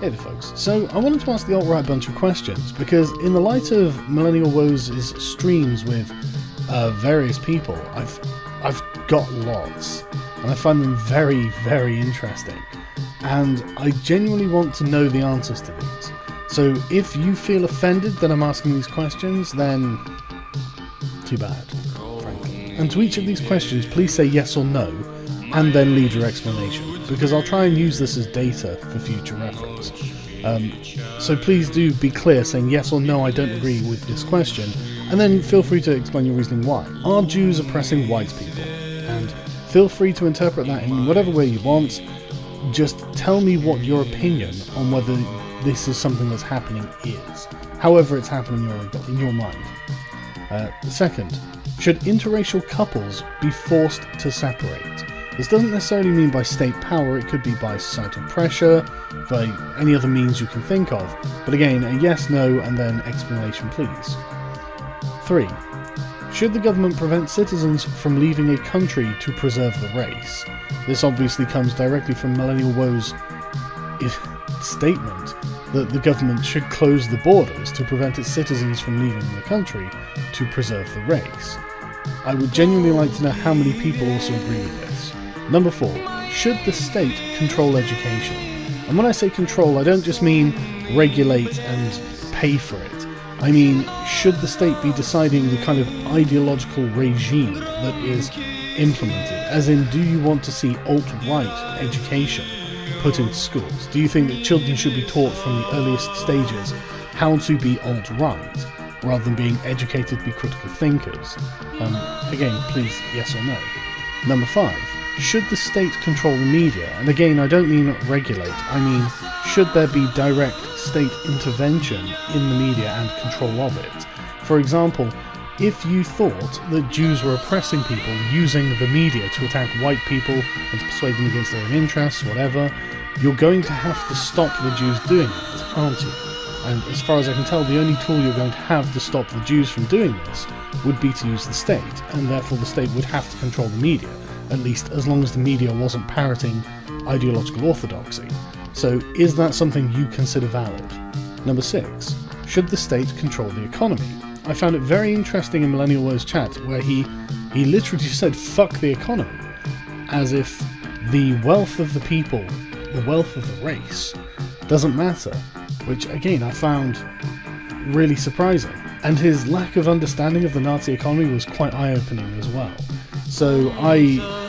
Hey there folks, so I wanted to ask the alt-right a bunch of questions, because in the light of Millennial Woes' streams with various people, I've got lots, and I find them very, very interesting, and I genuinely want to know the answers to these. So if you feel offended that I'm asking these questions, then too bad, frankly. And to each of these questions, please say yes or no, and then leave your explanation, because I'll try and use this as data for future reference. So please do be clear, saying yes or no, I don't agree with this question, and then feel free to explain your reasoning why. Are Jews oppressing white people? And feel free to interpret that in whatever way you want. Just tell me what your opinion on whether this is something that's happening is, however it's happening in your mind. Second, should interracial couples be forced to separate? This doesn't necessarily mean by state power, it could be by societal pressure, by any other means you can think of, but again, a yes, no, and then explanation please. 3. Should the government prevent citizens from leaving a country to preserve the race? This obviously comes directly from Millennial Woes' statement that the government should close the borders to prevent its citizens from leaving the country to preserve the race. I would genuinely like to know how many people also agree with this. Number 4. Should the state control education? And when I say control, I don't just mean regulate and pay for it. I mean, should the state be deciding the kind of ideological regime that is implemented? As in, do you want to see alt-right education put into schools? Do you think that children should be taught from the earliest stages how to be alt-right, rather than being educated to be critical thinkers? Again, please, yes or no. Number 5. Should the state control the media? And again, I don't mean regulate, I mean, should there be direct state intervention in the media and control of it? For example, if you thought that Jews were oppressing people using the media to attack white people and to persuade them against their own interests, whatever, you're going to have to stop the Jews doing that, aren't you? And as far as I can tell, the only tool you're going to have to stop the Jews from doing this would be to use the state, and therefore the state would have to control the media, at least as long as the media wasn't parroting ideological orthodoxy. So is that something you consider valid? Number 6. Should the state control the economy? I found it very interesting in Millennial Woes chat where he literally said fuck the economy, as if the wealth of the people, the wealth of the race, doesn't matter, which again I found really surprising. And his lack of understanding of the Nazi economy was quite eye-opening as well. So I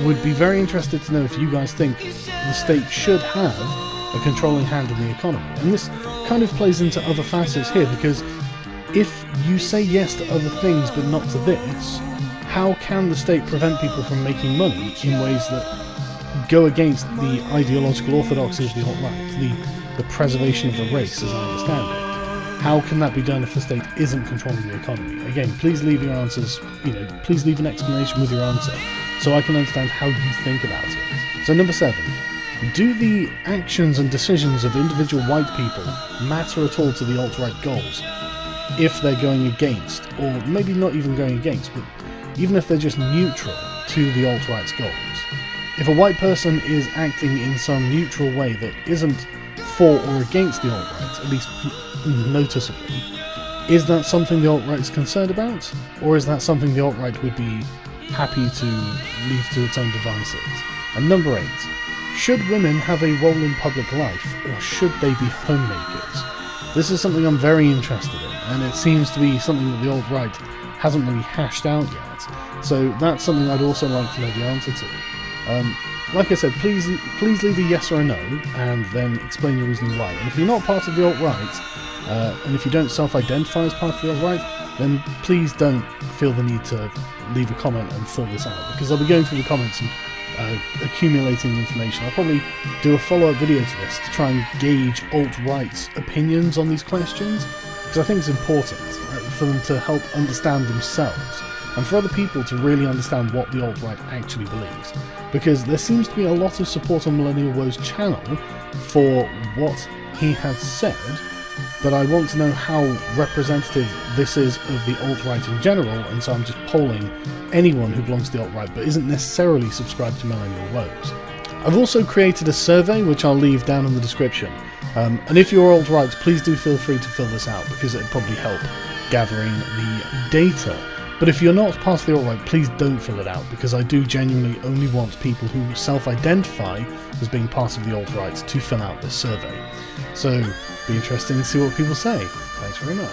would be very interested to know if you guys think the state should have a controlling hand in the economy. And this kind of plays into other facets here, because if you say yes to other things but not to this, how can the state prevent people from making money in ways that go against the ideological orthodoxy of the alt-right, the preservation of the race as I understand it? How can that be done if the state isn't controlling the economy? Again, please leave your answers, please leave an explanation with your answer, so I can understand how you think about it. So number 7, do the actions and decisions of individual white people matter at all to the alt-right goals? If they're going against, or maybe not even going against, but even if they're just neutral to the alt-right's goals. If a white person is acting in some neutral way that isn't for or against the alt-right, at least noticeably, is that something the alt-right is concerned about, or is that something the alt-right would be happy to leave to its own devices? And number 8, should women have a role in public life, or should they be homemakers? This is something I'm very interested in, and it seems to be something that the alt-right hasn't really hashed out yet, so that's something I'd also like to know the answer to. Like I said, please leave a yes or a no, and then explain your reasoning why. And if you're not part of the alt-right, and if you don't self-identify as part of the alt-right, then please don't feel the need to leave a comment and fill this out, because I'll be going through the comments and accumulating information. I'll probably do a follow-up video to this to try and gauge alt-right's opinions on these questions, because I think it's important for them to help understand themselves, and for other people to really understand what the alt-right actually believes, because there seems to be a lot of support on Millennial Woes' channel for what he has said, but I want to know how representative this is of the alt-right in general, and so I'm just polling anyone who belongs to the alt-right but isn't necessarily subscribed to Millennial Woes. I've also created a survey which I'll leave down in the description, and if you're alt-right, please do feel free to fill this out because it'd probably help gathering the data. But if you're not part of the alt-right, please don't fill it out, because I do genuinely only want people who self-identify as being part of the alt-right to fill out this survey. So, be interesting to see what people say. Thanks very much.